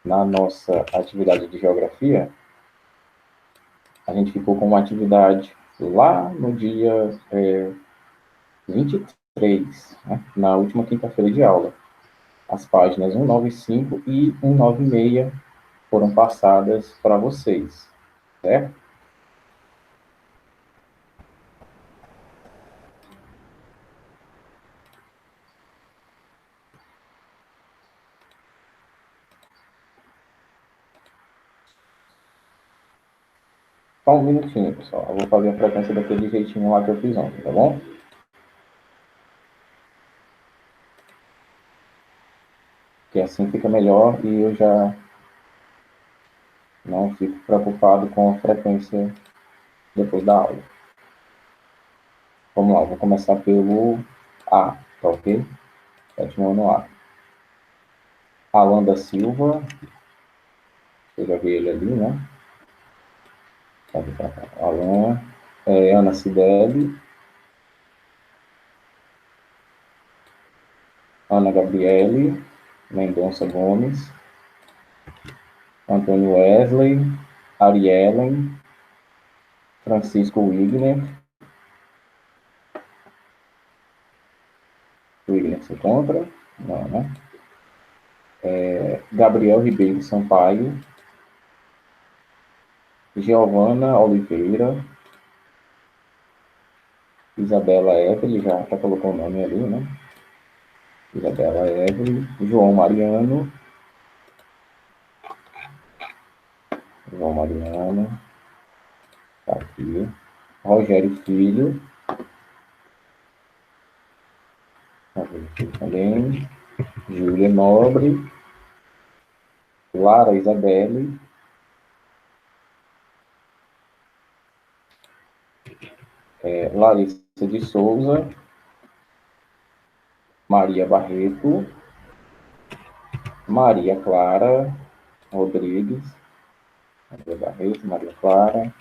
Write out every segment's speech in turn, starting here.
na nossa atividade de geografia, a gente ficou com uma atividade lá no dia 23, né, na última quinta-feira de aula. As páginas 195 e 196 foram passadas para vocês, certo? Só um minutinho, pessoal. Eu vou fazer a frequência daquele jeitinho lá que eu fiz ontem, tá bom? Porque assim fica melhor e eu já não fico preocupado com a frequência depois da aula. Vamos lá, vou começar pelo A, tá ok? Sétimo ano A. Alan da Silva, eu já vi ele ali, né? Alan, Ana Cibele, Ana Gabriele, Mendonça Gomes, Antônio Wesley, Ariellen, Francisco Wigner. Wigner se encontra? Não, né? Gabriel Ribeiro Sampaio, Giovana Oliveira, Isabela Evelyn, já colocou o nome ali, né? Isabela Evelyn, João Mariano, tá aqui, Rogério Filho, também, Júlia Nobre, Lara Isabelle, Larissa de Souza, Maria Barreto, Maria Clara Rodrigues, Maria Barreto, Maria Clara,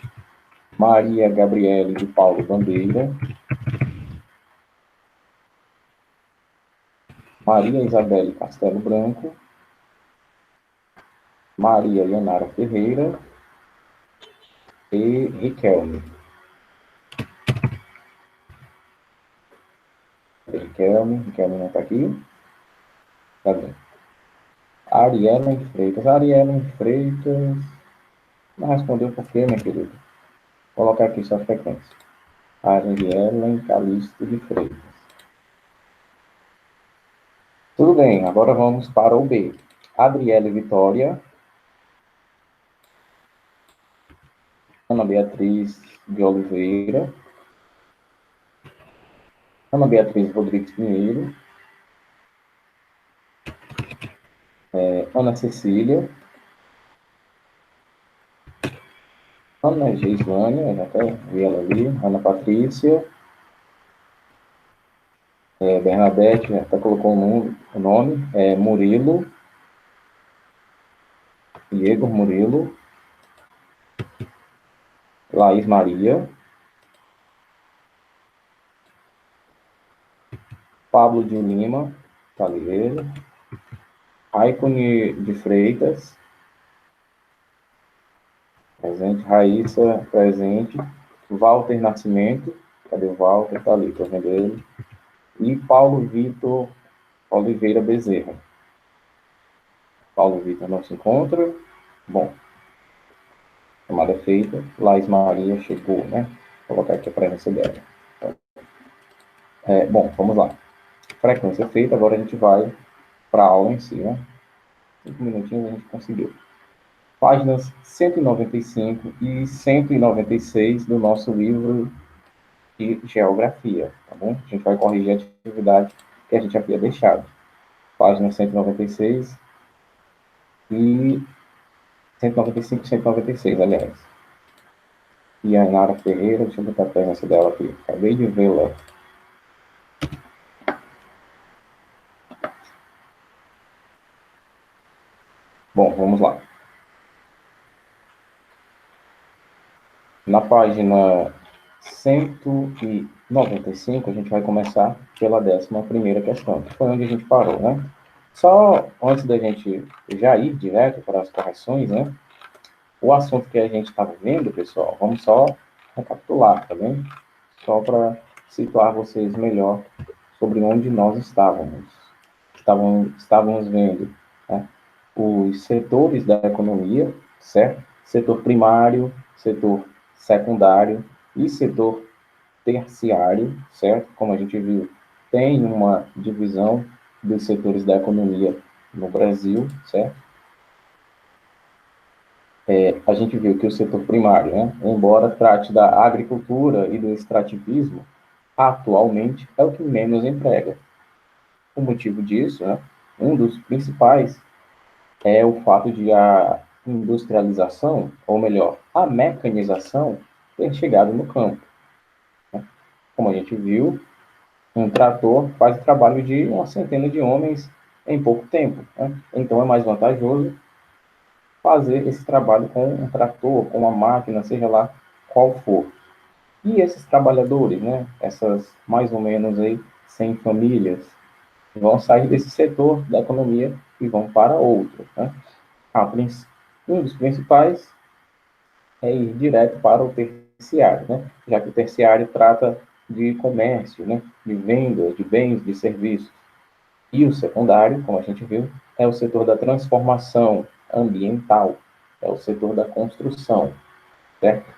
Maria Gabriele de Paulo Bandeira, Maria Isabelle Castelo Branco, Maria Leonara Ferreira e Riquelme. Riquelme não está aqui? Tá bem. Ariellen Freitas, não respondeu por quê, minha querida? Vou colocar aqui sua frequência. Ariellen Calixto de Freitas. Tudo bem, agora vamos para o B. Adriele Vitória, Ana Beatriz de Oliveira, Ana Beatriz Rodrigues Pinheiro, Ana Cecília, Ana Geislânia, já até vi ela ali, Ana Patrícia, Bernadette, já até colocou o nome, Murilo, Diego Murilo, Laís Maria, Pablo de Lima, Calheiro, Raicone de Freitas, presente, Raíssa, presente, Walter Nascimento, cadê o Walter? Tá ali, tô vendo ele. E Paulo Vitor Oliveira Bezerra. Paulo Vitor não se encontra. Bom, chamada feita. Laís Maria chegou, né? Vou colocar aqui a presença dela. Bom, vamos lá. Frequência feita, agora a gente vai para a aula em si, né? 5 minutinhos a gente conseguiu. Páginas 195 e 196 do nosso livro de geografia, tá bom? A gente vai corrigir a atividade que a gente havia deixado. Página 196 e 195 e 196, aliás. E a Nara Ferreira, deixa eu botar a presença dela aqui. Acabei de vê-la. Bom, vamos lá. Na página 195, a gente vai começar pela 11ª questão, que foi onde a gente parou, né? Só antes da gente já ir direto para as correções, né? O assunto que a gente estava vendo, pessoal, vamos só recapitular, tá bem? Só para situar vocês melhor sobre onde nós estávamos. Estávamos vendo, né, os setores da economia, certo? Setor primário, setor secundário e setor terciário, certo? Como a gente viu, tem uma divisão dos setores da economia no Brasil, certo? A gente viu que o setor primário, né, embora trate da agricultura e do extrativismo, atualmente é o que menos emprega. O motivo disso, né, um dos principais, é o fato de a industrialização, ou melhor, a mecanização, ter chegado no campo. Né? Como a gente viu, um trator faz o trabalho de uma centena de homens em pouco tempo. Né? Então é mais vantajoso fazer esse trabalho com um trator, com uma máquina, seja lá qual for. E esses trabalhadores, né, essas mais ou menos aí 100 famílias, vão sair desse setor da economia e vão para outro. Né? Um dos principais é ir direto para o terciário, né? Já que o terciário trata de comércio, né? De venda de bens, de serviços. E o secundário, como a gente viu, é o setor da transformação ambiental, é o setor da construção, certo?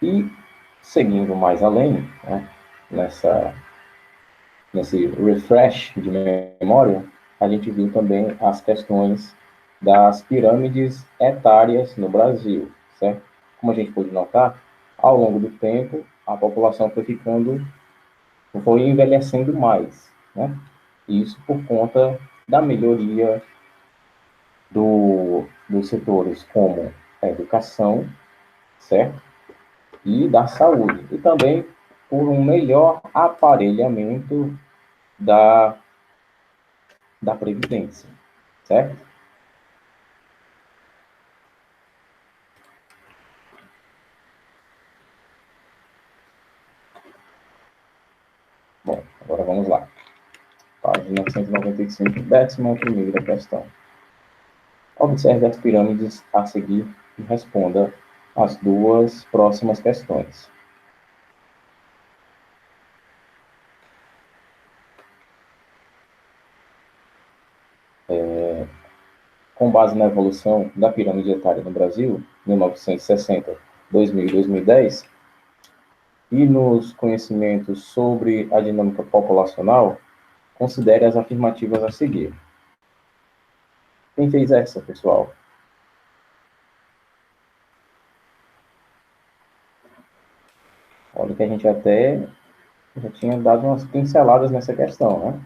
E seguindo mais além, né, nessa, nesse refresh de memória, a gente viu também as questões das pirâmides etárias no Brasil, certo? Como a gente pôde notar, ao longo do tempo, a população foi envelhecendo mais, né? Isso por conta da melhoria dos setores como a educação, certo? E da saúde. E também por um melhor aparelhamento da, da Previdência, certo? Bom, agora vamos lá. Página 195, 11ª questão. Observe as pirâmides a seguir e responda as duas próximas questões. Com base na evolução da pirâmide etária no Brasil, 1960, 2000 e 2010, e nos conhecimentos sobre a dinâmica populacional, considere as afirmativas a seguir. Quem fez essa, pessoal? Olha que a gente até já tinha dado umas pinceladas nessa questão, né?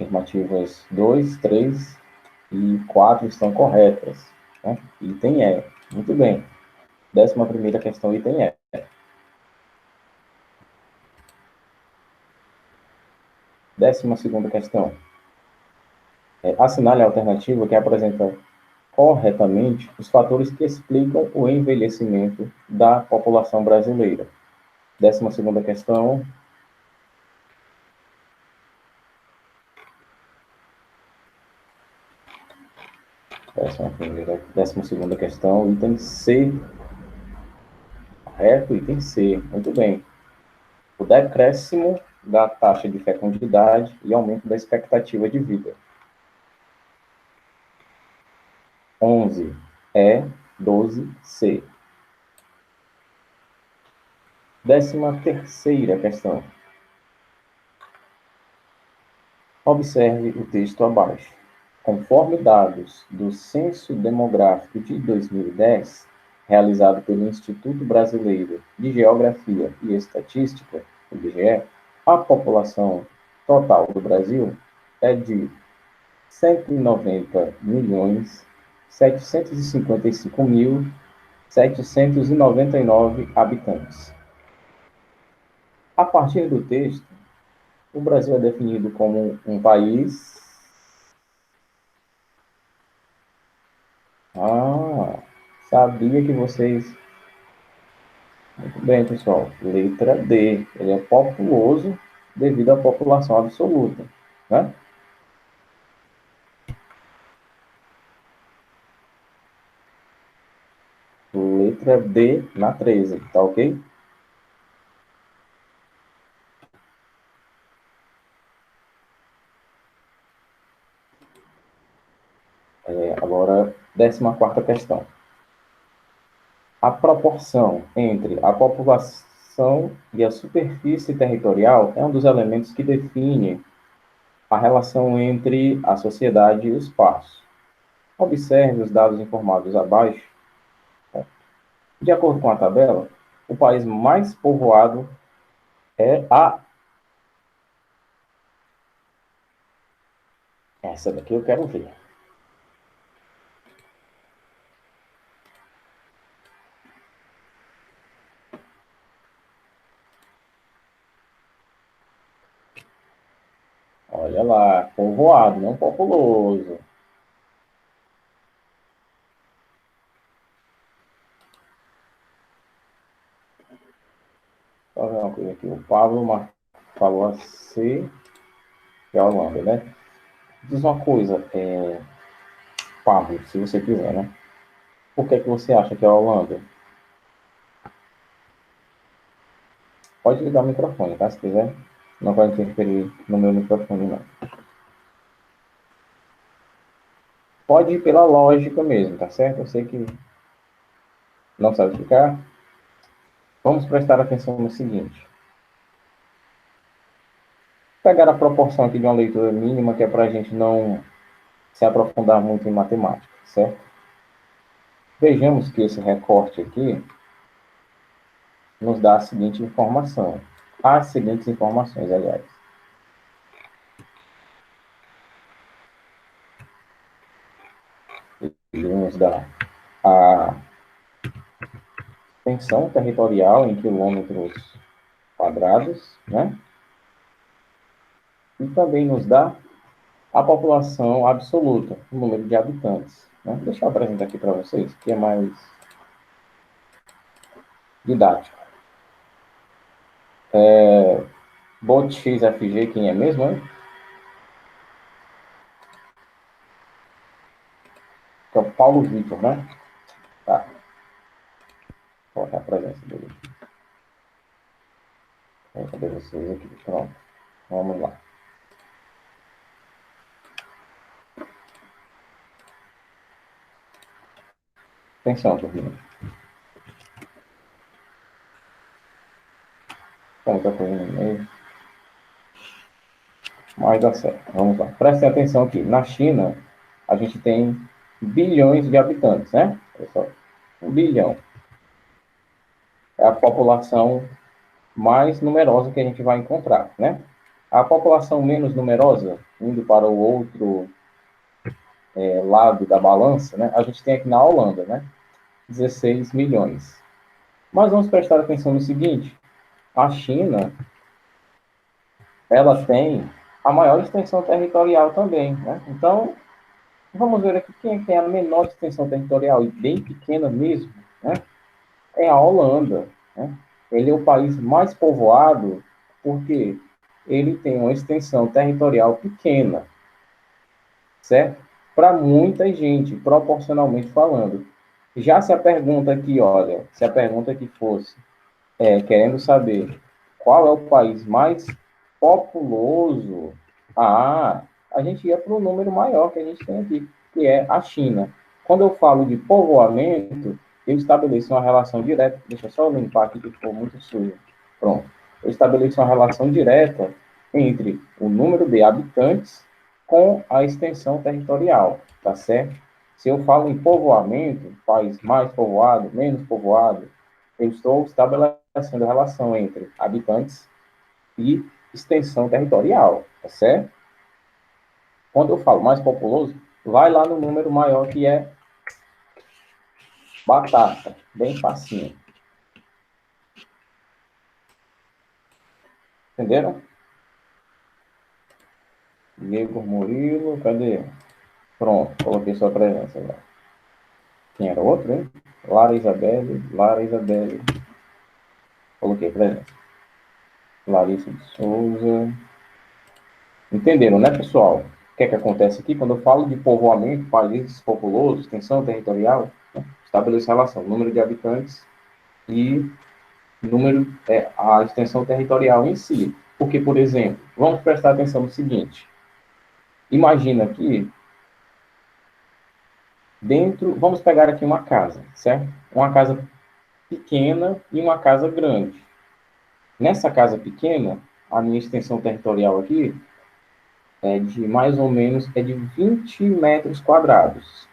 Afirmativas 2, 3 e 4 estão corretas. Né? Item E. Muito bem. 11ª questão, item E. 12ª questão. Assinale a alternativa que apresenta corretamente os fatores que explicam o envelhecimento da população brasileira. 12ª questão. Décima segunda questão, item C. Correto, item C. Muito bem. O decréscimo da taxa de fecundidade e aumento da expectativa de vida. 11 E, 12 C. 13ª questão. Observe o texto abaixo. Conforme dados do Censo Demográfico de 2010, realizado pelo Instituto Brasileiro de Geografia e Estatística, IBGE, a população total do Brasil é de 190.755.799 habitantes. A partir do texto, o Brasil é definido como um país. Ah, Sabia que vocês... Muito bem, pessoal. Letra D. Ele é populoso devido à população absoluta, né? Letra D na 13, tá ok? Agora, 14ª questão. A proporção entre a população e a superfície territorial é um dos elementos que define a relação entre a sociedade e o espaço. Observe os dados informados abaixo. De acordo com a tabela, o país mais povoado é a... Essa daqui eu quero ver. Olha lá, povoado, não populoso. Só ver uma coisa aqui. O Pablo falou a C, que é a Holanda, né? Diz uma coisa, Pablo, se você quiser, né? Por que é que você acha que é a Holanda? Pode ligar o microfone, tá? Se quiser. Não vai interferir no meu microfone, não. Pode ir pela lógica mesmo, tá certo? Eu sei que não sabe explicar. Vamos prestar atenção no seguinte. Pegar a proporção aqui de uma leitura mínima, que é para a gente não se aprofundar muito em matemática, certo? Vejamos que esse recorte aqui nos dá a seguinte informação. As seguintes informações, aliás. Ele nos dá a extensão territorial em quilômetros quadrados, né? E também nos dá a população absoluta, o número de habitantes, né? Deixa eu apresentar aqui para vocês, que é mais didático. Bot XFG, quem é mesmo, hein? Que é o Paulo Vitor, né? Tá. Vou colocar a presença dele. Cadê vocês aqui? Pronto. Vamos lá. Atenção, turminha. Tem muita coisa no meio. Mas dá certo. Vamos lá. Prestem atenção aqui. Na China, a gente tem bilhões de habitantes, né? Olha só. 1 bilhão. É a população mais numerosa que a gente vai encontrar, né? A população menos numerosa, indo para o outro lado da balança, né? A gente tem aqui na Holanda, né? 16 milhões. Mas vamos prestar atenção no seguinte: a China, ela tem a maior extensão territorial também, né? Então, vamos ver aqui quem tem a menor extensão territorial e bem pequena mesmo, né? É a Holanda, né? Ele é o país mais povoado porque ele tem uma extensão territorial pequena, certo? Para muita gente, proporcionalmente falando. Já se a pergunta aqui, olha, se a pergunta aqui fosse querendo saber qual é o país mais populoso, a gente ia para o número maior que a gente tem aqui, que é a China. Quando eu falo de povoamento, eu estabeleço uma relação direta. Deixa eu só limpar aqui que ficou muito sujo. Pronto. Eu estabeleço uma relação direta entre o número de habitantes com a extensão territorial, tá certo? Se eu falo em povoamento, país mais povoado, menos povoado, eu estou estabelecendo a relação entre habitantes e extensão territorial, tá certo? Quando eu falo mais populoso, vai lá no número maior que é batata, bem facinho. Entenderam? Diego Murilo, cadê? Pronto, coloquei sua presença agora. Quem era outro, hein? Lara Isabelle. Coloquei presença. Larissa de Souza. Entenderam, né, pessoal? O que é que acontece aqui? Quando eu falo de povoamento, países populosos, extensão territorial, né, estabeleço relação, número de habitantes e a extensão territorial em si. Porque, por exemplo, vamos prestar atenção no seguinte. Imagina aqui, vamos pegar aqui uma casa, certo? Uma casa pequena e uma casa grande. Nessa casa pequena, a minha extensão territorial aqui é de mais ou menos 20 metros quadrados.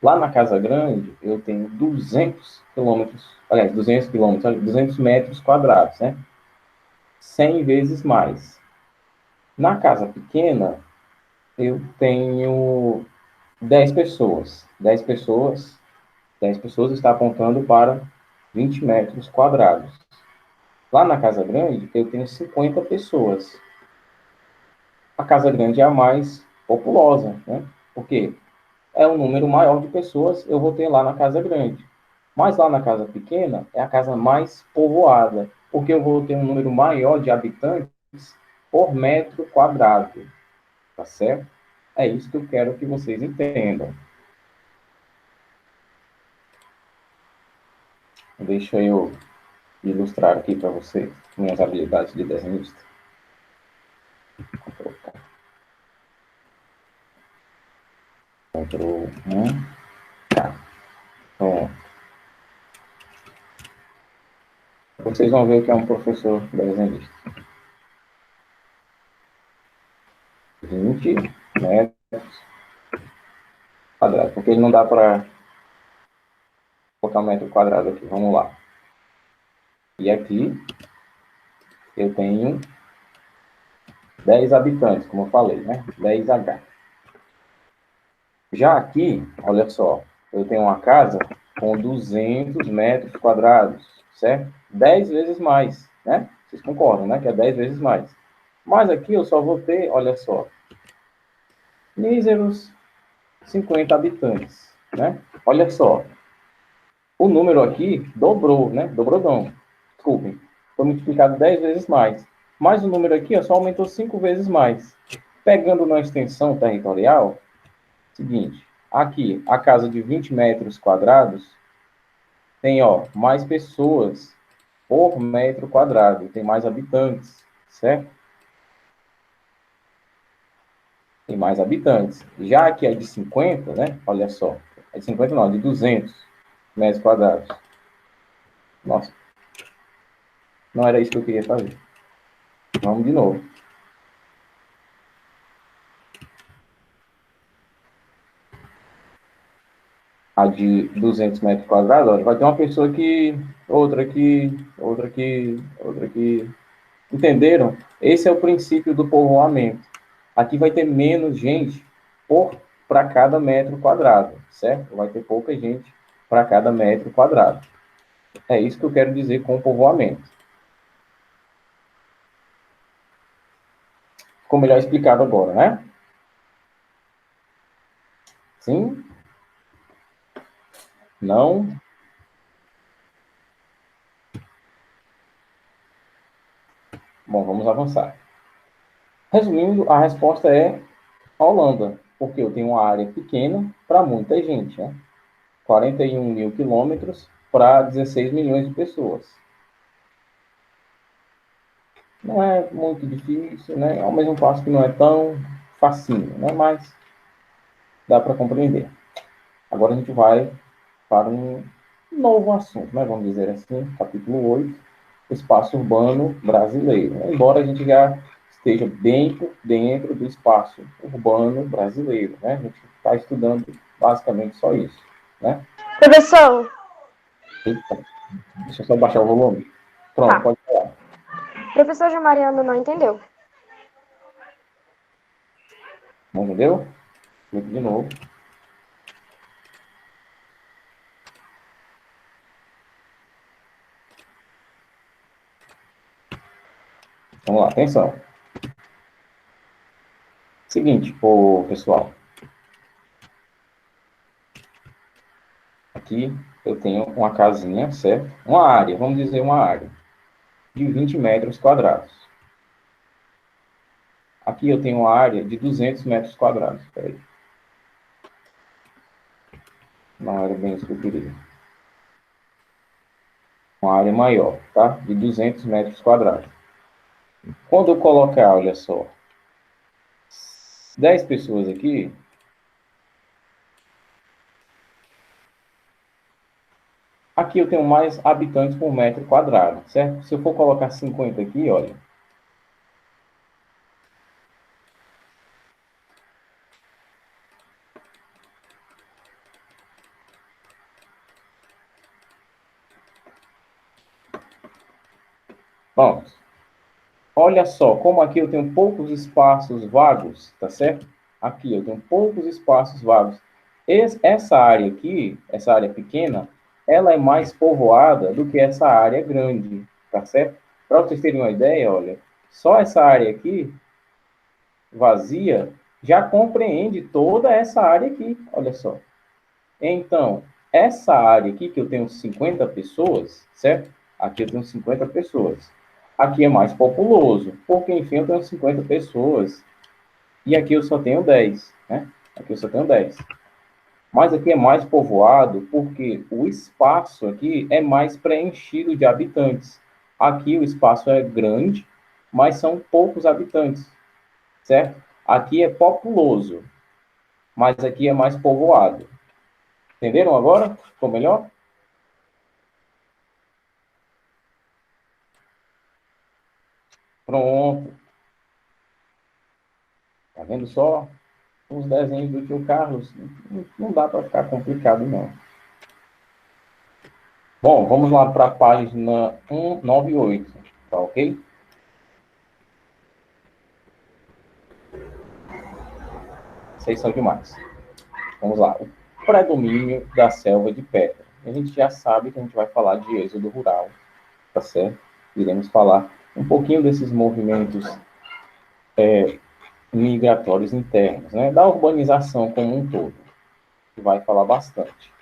Lá na Casa Grande, eu tenho 200 quilômetros, aliás, 200 quilômetros, 200 metros quadrados, né? 100 vezes mais. Na casa pequena, eu tenho 10 pessoas. 10 pessoas está apontando para 20 metros quadrados. Lá na Casa Grande, eu tenho 50 pessoas. A Casa Grande é a mais populosa, né? Por quê? É um número maior de pessoas eu vou ter lá na casa grande. Mas lá na casa pequena é a casa mais povoada, porque eu vou ter um número maior de habitantes por metro quadrado, tá certo? É isso que eu quero que vocês entendam. Deixa eu ilustrar aqui para vocês minhas habilidades de desenhista. Ctrl 1, tá. Então, vocês vão ver o que é um professor desenhista. 20 metros quadrados, porque não dá para colocar um metro quadrado aqui. Vamos lá. E aqui eu tenho 10 habitantes, como eu falei, né? 10H. Já aqui, olha só, eu tenho uma casa com 200 metros quadrados, certo? 10 vezes mais, né? Vocês concordam, né? Que é 10 vezes mais. Mas aqui eu só vou ter, olha só, míseros 50 habitantes, né? Olha só, o número aqui dobrou, né? Dobrou não, desculpem. Foi multiplicado 10 vezes mais. Mas o número aqui ó, só aumentou 5 vezes mais. Pegando na extensão territorial, seguinte, aqui, a casa de 20 metros quadrados tem, ó, mais pessoas por metro quadrado, tem mais habitantes, certo? Tem mais habitantes. Já aqui é de 50, né? Olha só, é de 50 não, é de 200 metros quadrados. Nossa, não era isso que eu queria fazer. Vamos de novo. A de 200 metros quadrados, ó, vai ter uma pessoa aqui, outra aqui, outra aqui, outra aqui. Entenderam? Esse é o princípio do povoamento. Aqui vai ter menos gente para cada metro quadrado, certo? Vai ter pouca gente para cada metro quadrado. É isso que eu quero dizer com povoamento. Ficou melhor explicado agora, né? Sim? Não? Bom, vamos avançar. Resumindo, a resposta é a Holanda, porque eu tenho uma área pequena para muita gente, né? 41 mil quilômetros para 16 milhões de pessoas. Não é muito difícil, né? Ao mesmo passo que não é tão facinho, né? Mas dá para compreender. Agora a gente vai para um novo assunto, né? Vamos dizer assim, capítulo 8, espaço urbano brasileiro. Embora a gente já esteja dentro do espaço urbano brasileiro, né? A gente está estudando basicamente só isso, né? Professor. Eita, deixa eu só baixar o volume. Pronto, Tá. pode falar. Professor João Mariano não entendeu. Não entendeu? Clique de novo. Vamos lá, atenção. Seguinte, pessoal. Aqui, eu tenho uma casinha, certo? Uma área, vamos dizer uma área, de 20 metros quadrados. Aqui eu tenho uma área de 200 metros quadrados. Peraí. Não era bem isso que eu queria. Uma área maior, tá? De 200 metros quadrados. Quando eu colocar, olha só, 10 pessoas aqui, aqui eu tenho mais habitantes por metro quadrado, certo? Se eu for colocar 50 aqui, olha, pronto. Olha só, como aqui eu tenho poucos espaços vagos, tá certo? Aqui eu tenho poucos espaços vagos. Essa área aqui, essa área pequena, ela é mais povoada do que essa área grande, tá certo? Para vocês terem uma ideia, olha, só essa área aqui, vazia, já compreende toda essa área aqui, olha só. Então, essa área aqui, que eu tenho 50 pessoas, certo? Aqui eu tenho 50 pessoas. Aqui é mais populoso, porque, enfim, eu tenho 50 pessoas. E aqui eu só tenho 10, né? Aqui eu só tenho 10. Mas aqui é mais povoado, porque o espaço aqui é mais preenchido de habitantes. Aqui o espaço é grande, mas são poucos habitantes, certo? Aqui é populoso, mas aqui é mais povoado. Entenderam agora? Ficou melhor? Pronto. Tá vendo só? Os desenhos do tio Carlos. Não dá para ficar complicado, não. Bom, vamos lá para a página 198. Tá ok? Vocês são demais. Vamos lá. O predomínio da selva de pedra. A gente já sabe que a gente vai falar de êxodo rural, tá certo? Iremos falar um pouquinho desses movimentos migratórios internos, né? Da urbanização como um todo, que vai falar bastante.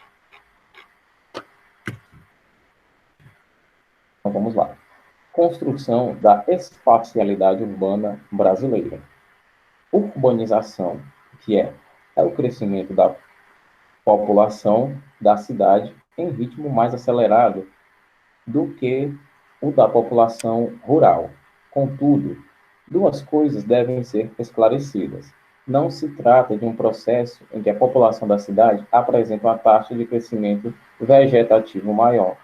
Então vamos lá. Construção da espacialidade urbana brasileira. Urbanização, que é o crescimento da população da cidade em ritmo mais acelerado do que o da população rural. Contudo, duas coisas devem ser esclarecidas. Não se trata de um processo em que a população da cidade apresenta uma taxa de crescimento vegetativo maior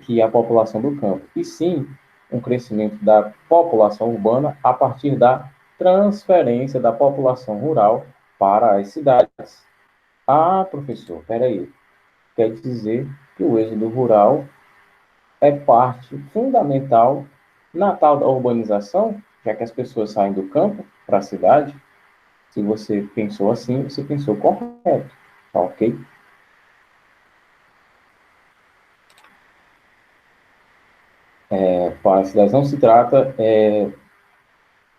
que a população do campo, e sim um crescimento da população urbana a partir da transferência da população rural para as cidades. Ah, professor, peraí. Quer dizer que o êxodo rural é parte fundamental na tal da urbanização, já que as pessoas saem do campo para a cidade? Se você pensou assim, você pensou correto, tá ok? Para a cidade não se trata,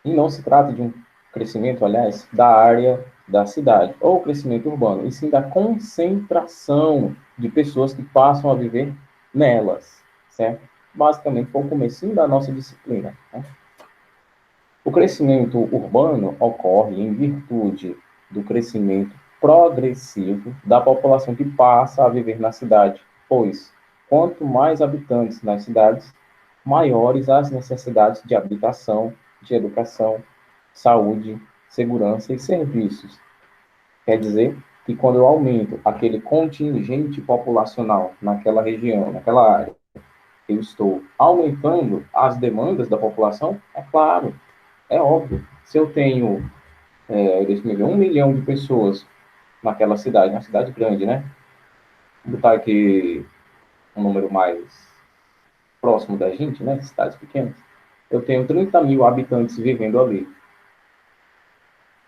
e não se trata de um crescimento, aliás, da área da cidade, ou crescimento urbano, e sim da concentração de pessoas que passam a viver nelas, certo? Basicamente, foi o comecinho da nossa disciplina, né? O crescimento urbano ocorre em virtude do crescimento progressivo da população que passa a viver na cidade, pois, quanto mais habitantes nas cidades, maiores as necessidades de habitação, de educação, saúde, segurança e serviços. Quer dizer que quando eu aumento aquele contingente populacional naquela região, naquela área, eu estou aumentando as demandas da população, é claro, é óbvio. Se eu tenho, deixa eu ver, 1 milhão de pessoas naquela cidade, uma cidade grande, né? Vou botar aqui um número mais próximo da gente, né? Cidades pequenas. Eu tenho 30 mil habitantes vivendo ali.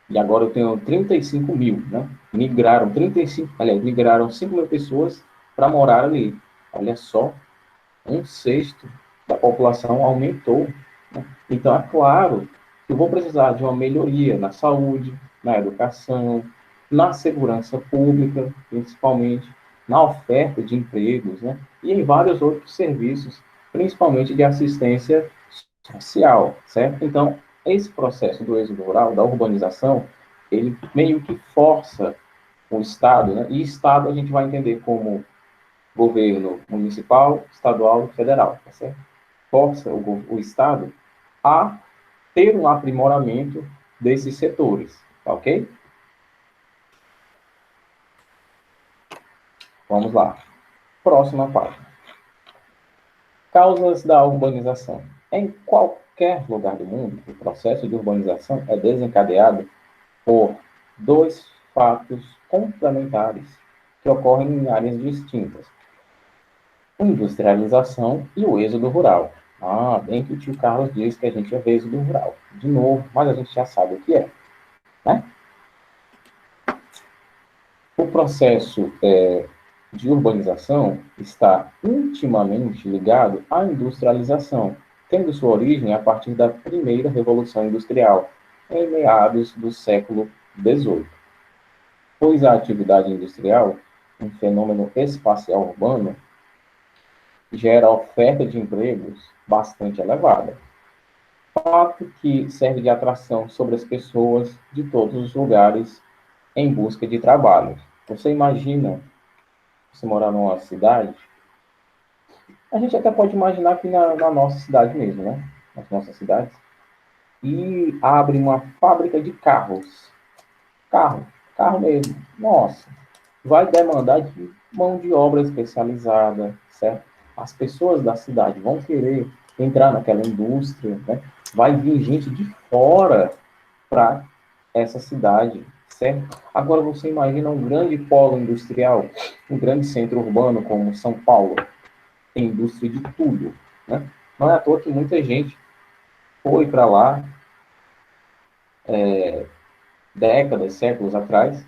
E agora eu tenho 35 mil, né? Migraram 35, aliás, migraram 5 mil pessoas para morar ali. Olha só, um sexto da população aumentou, né? Então, é claro que eu vou precisar de uma melhoria na saúde, na educação, na segurança pública, principalmente. na oferta de empregos, né? E em vários outros serviços, principalmente de assistência social, certo? Então, esse processo do êxodo rural, da urbanização, ele meio que força o Estado, né? E Estado a gente vai entender como governo municipal, estadual e federal, tá certo? Força o Estado a ter um aprimoramento desses setores, tá ok? Vamos lá. Próxima página. Causas da urbanização. Em qualquer lugar do mundo, o processo de urbanização é desencadeado por dois fatos complementares que ocorrem em áreas distintas: industrialização e o êxodo rural. Ah, bem que o tio Carlos disse que a gente é êxodo rural. De novo, mas a gente já sabe o que é, né? O processo de urbanização está intimamente ligado à industrialização, tendo sua origem a partir da primeira Revolução Industrial, em meados do século XVIII. Pois a atividade industrial, um fenômeno espacial urbano, gera oferta de empregos bastante elevada, fato que serve de atração sobre as pessoas de todos os lugares em busca de trabalho. Você imagina você morar numa cidade, a gente até pode imaginar aqui na nossa cidade mesmo, né? Nas nossas cidades, e abre uma fábrica de carros. Carro, carro mesmo. Nossa, vai demandar de mão de obra especializada, certo? As pessoas da cidade vão querer entrar naquela indústria, né? Vai vir gente de fora para essa cidade, certo? Agora você imagina um grande polo industrial, um grande centro urbano como São Paulo, tem indústria de tudo, né? Não é à toa que muita gente foi para lá décadas, séculos atrás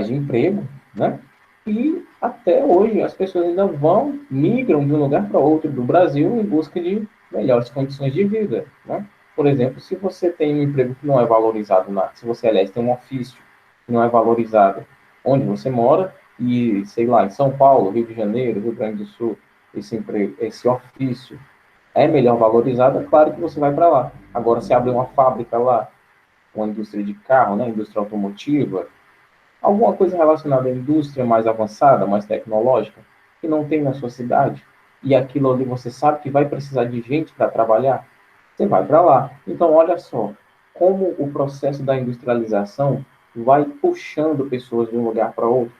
de emprego, né? E até hoje as pessoas ainda migram de um lugar para outro do Brasil em busca de melhores condições de vida, né? Por exemplo, se você tem um emprego que não é valorizado, se você, aliás, tem um ofício que não é valorizado onde você mora, e, sei lá, em São Paulo, Rio de Janeiro, Rio Grande do Sul, esse emprego, esse ofício é melhor valorizado, é claro que você vai para lá. Agora, se abrir uma fábrica lá, uma indústria de carro, né, indústria automotiva, alguma coisa relacionada à indústria mais avançada, mais tecnológica, que não tem na sua cidade, e aquilo ali você sabe que vai precisar de gente para trabalhar, você vai para lá. Então, olha só, como o processo da industrialização vai puxando pessoas de um lugar para outro,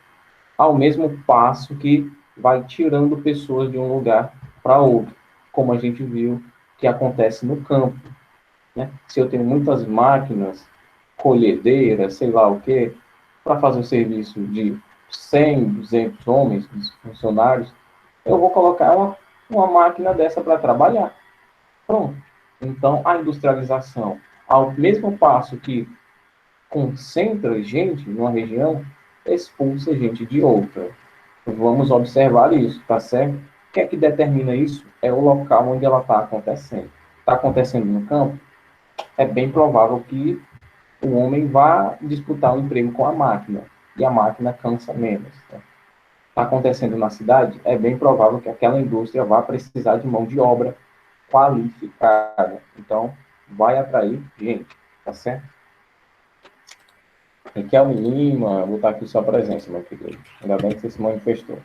ao mesmo passo que vai tirando pessoas de um lugar para outro, como a gente viu que acontece no campo, né? Se eu tenho muitas máquinas, colhedeiras, sei lá o quê, para fazer um serviço de 100, 200 homens, funcionários, eu vou colocar uma máquina dessa para trabalhar. Pronto. Então, a industrialização, ao mesmo passo que concentra gente numa região, expulsa gente de outra. Vamos observar isso, tá certo? O que é que determina isso? É o local onde ela está acontecendo. Está acontecendo no campo? É bem provável que o homem vá disputar o emprego com a máquina, e a máquina cansa menos. Está acontecendo na cidade? É bem provável que aquela indústria vá precisar de mão de obra qualificada. Então, vai atrair gente, tá certo? Riquelme Lima, vou botar aqui sua presença, meu querido. Ainda bem que você se manifestou.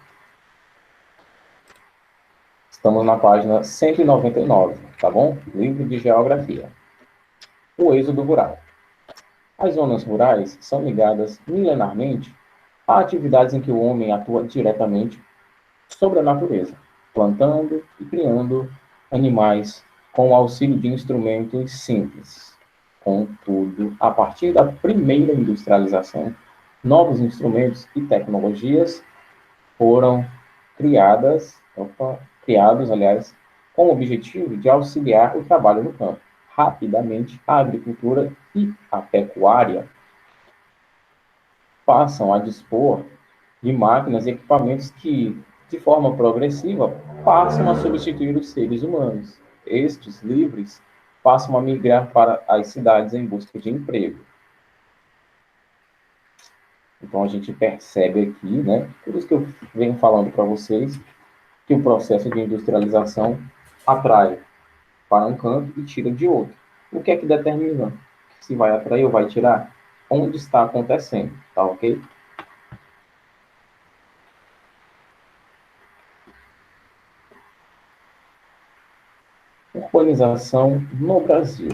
Estamos na página 199, tá bom? Livro de Geografia. O êxodo rural. As zonas rurais são ligadas milenarmente a atividades em que o homem atua diretamente sobre a natureza, plantando e criando animais com o auxílio de instrumentos simples. Contudo, a partir da primeira industrialização, novos instrumentos e tecnologias foram criados, aliás, com o objetivo de auxiliar o trabalho no campo. Rapidamente, a agricultura e a pecuária passam a dispor de máquinas e equipamentos que, de forma progressiva, passam a substituir os seres humanos. Estes livres passam a migrar para as cidades em busca de emprego. Então, a gente percebe aqui, né, por isso que eu venho falando para vocês, que o processo de industrialização atrai para um canto e tira de outro. O que é que determina se vai atrair ou vai tirar? Onde está acontecendo, tá ok? Urbanização no Brasil.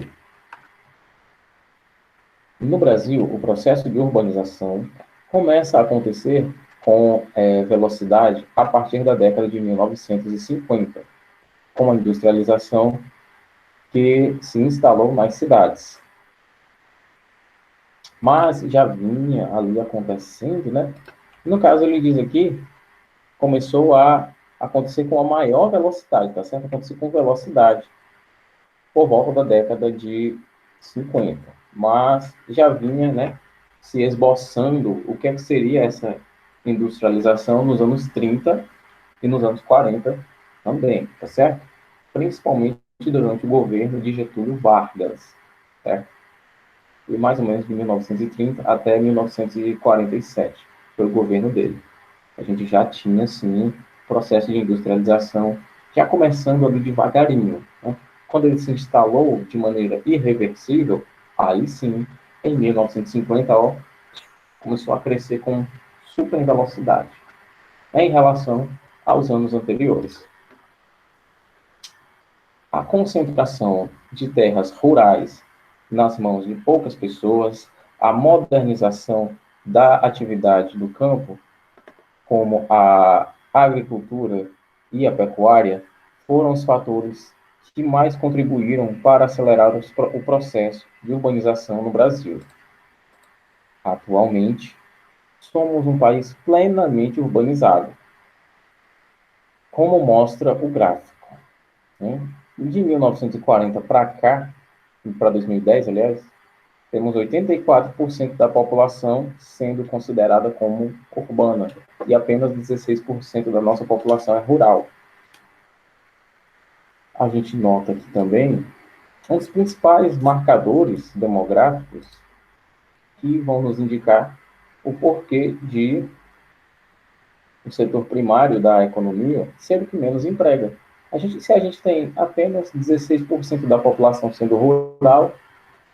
No Brasil, o processo de urbanização começa a acontecer com velocidade a partir da década de 1950, com a industrialização que se instalou nas cidades. Mas já vinha ali acontecendo, né? No caso, ele diz aqui, começou a acontecer com a maior velocidade, tá certo? Aconteceu com velocidade por volta da década de 50. Mas já vinha, né, se esboçando o que é que seria essa industrialização nos anos 30 e nos anos 40 também, tá certo? Principalmente durante o governo de Getúlio Vargas, certo? E mais ou menos de 1930 até 1947, foi o governo dele. A gente já tinha, sim, processo de industrialização, já começando ali devagarinho, né? Quando ele se instalou de maneira irreversível, aí sim, em 1950, ó, começou a crescer com super velocidade, né, em relação aos anos anteriores. A concentração de terras rurais nas mãos de poucas pessoas, a modernização da atividade do campo, como a agricultura e a pecuária, foram os fatores que mais contribuíram para acelerar o processo de urbanização no Brasil. Atualmente, somos um país plenamente urbanizado, como mostra o gráfico, né? De 1940 para cá, para 2010, aliás, temos 84% da população sendo considerada como urbana e apenas 16% da nossa população é rural. A gente nota aqui também um dos principais marcadores demográficos que vão nos indicar o porquê de o setor primário da economia ser o que menos emprega. Se a gente tem apenas 16% da população sendo rural,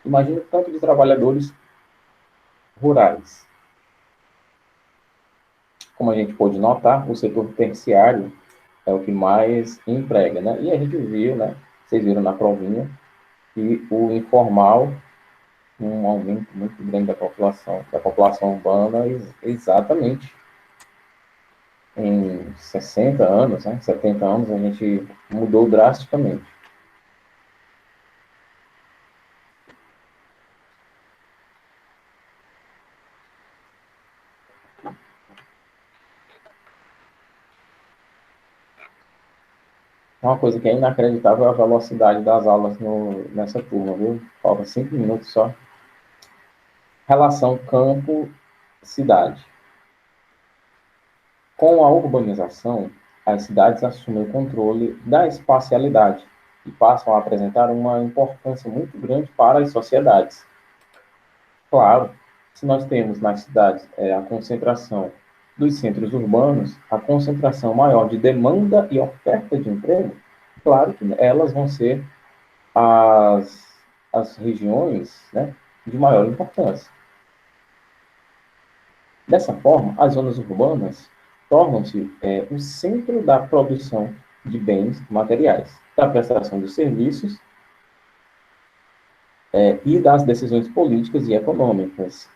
imagina o tanto de trabalhadores rurais. Como a gente pôde notar, o setor terciário é o que mais emprega, né? E a gente viu, né? Vocês viram na provinha, que o informal, um aumento muito grande da população urbana, exatamente em 60 anos, né? 70 anos, a gente mudou drasticamente. Uma coisa que é inacreditável é a velocidade das aulas nessa turma, viu? Falta 5 minutos só. Relação campo-cidade. Com a urbanização, as cidades assumem o controle da espacialidade e passam a apresentar uma importância muito grande para as sociedades. Claro, se nós temos nas cidades a concentração dos centros urbanos, a concentração maior de demanda e oferta de emprego, claro que elas vão ser as regiões, né, de maior importância. Dessa forma, as zonas urbanas tornam-se o centro da produção de bens materiais, da prestação de serviços e das decisões políticas e econômicas.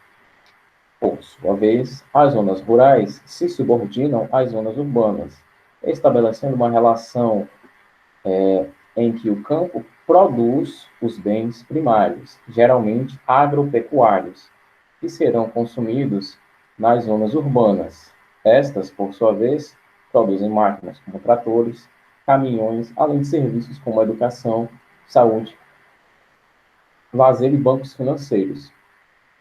Por sua vez, as zonas rurais se subordinam às zonas urbanas, estabelecendo uma relação em que o campo produz os bens primários, geralmente agropecuários, que serão consumidos nas zonas urbanas. Estas, por sua vez, produzem máquinas como tratores, caminhões, além de serviços como educação, saúde, lazer e bancos financeiros,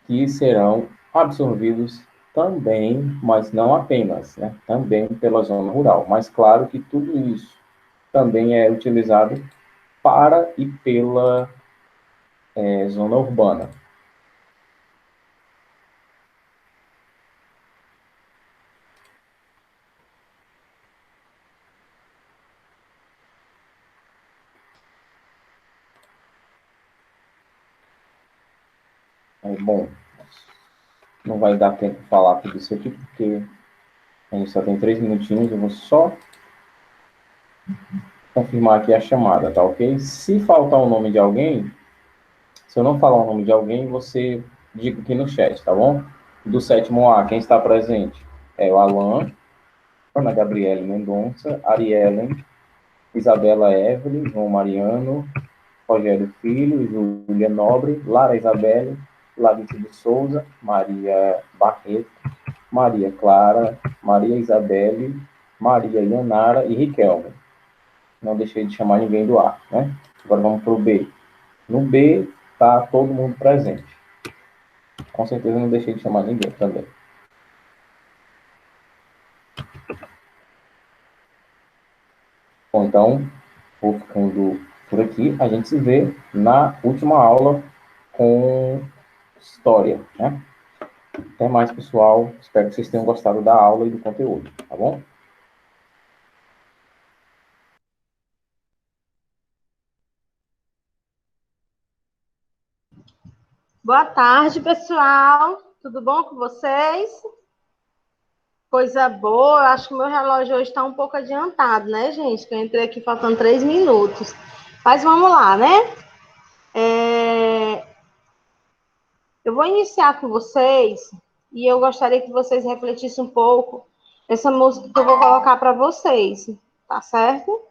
que serão absorvidos também, mas não apenas, né? Também pela zona rural. Mas claro que tudo isso também é utilizado para e pela zona urbana. Bom, não vai dar tempo de falar tudo isso aqui, porque a gente só tem 3 minutinhos. Eu vou só confirmar aqui a chamada, tá ok? Se faltar o nome de alguém, se eu não falar o nome de alguém, você diga aqui no chat, tá bom? Do sétimo A, quem está presente? É o Alan, Ana Gabriele Mendonça, Ariellen, Isabela Evelyn, João Mariano, Rogério Filho, Júlia Nobre, Lara Isabelle, Larissa de Souza, Maria Barreto, Maria Clara, Maria Isabelle, Maria Yanara e Riquelme. Não deixei de chamar ninguém do A, né? Agora vamos para o B. No B está todo mundo presente. Com certeza não deixei de chamar ninguém também. Bom, então, vou ficando por aqui. A gente se vê na última aula com história, né? Até mais, pessoal. Espero que vocês tenham gostado da aula e do conteúdo, tá bom? Boa tarde, pessoal. Tudo bom com vocês? Coisa boa. Eu acho que o meu relógio hoje está um pouco adiantado, né, gente? Que eu entrei aqui faltando 3 minutos. Mas vamos lá, né? Eu vou iniciar com vocês e eu gostaria que vocês refletissem um pouco essa música que eu vou colocar para vocês, tá certo?